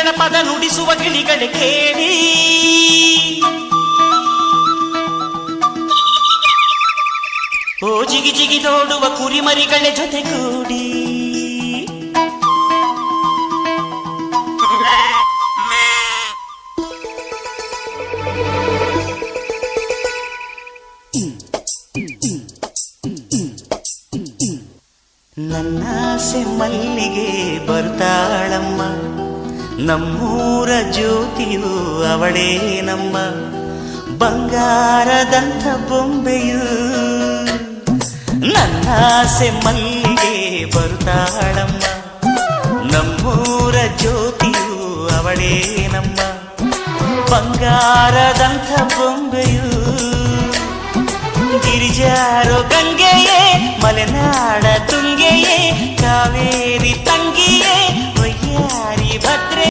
ನುಡಿಗಳ ಪದ ನುಡಿಸುವ ಗಿಳಿಗಳ ಕೇಳಿ ಓ ಜಿಗಿ ಜಿಗಿ ನೋಡುವ ಕುರಿಮರಿಗಳ ಜೊತೆಗೂಡಿ ನನ್ನಾಸೆ ಮಲ್ಲಿಗೆ ಬರ್ತಾಳಮ್ಮ ನಮ್ಮೂರ ಜ್ಯೋತಿಯು ಅವಳೇ ನಮ್ಮ ಬಂಗಾರದಂಥ ಬೊಂಬೆಯು ನನ್ನಾಸೆ ಮಲ್ಲಿಗೆ ಬರ್ತಾಳಮ್ಮ ನಮ್ಮೂರ ಜ್ಯೋತಿಯು ಅವಳೇ ನಮ್ಮ ಬಂಗಾರದಂಥ ಬೊಂಬೆಯು ಗಿರಿಜಾರೋ ಗಂಗೆಯೇ ಮಲೆನಾಡ ತುಂಗೆಯೇ ಕಾವೇರಿ ತಂಗಿಯೇ ವಯ್ಯಾರಿ ಭದ್ರೆ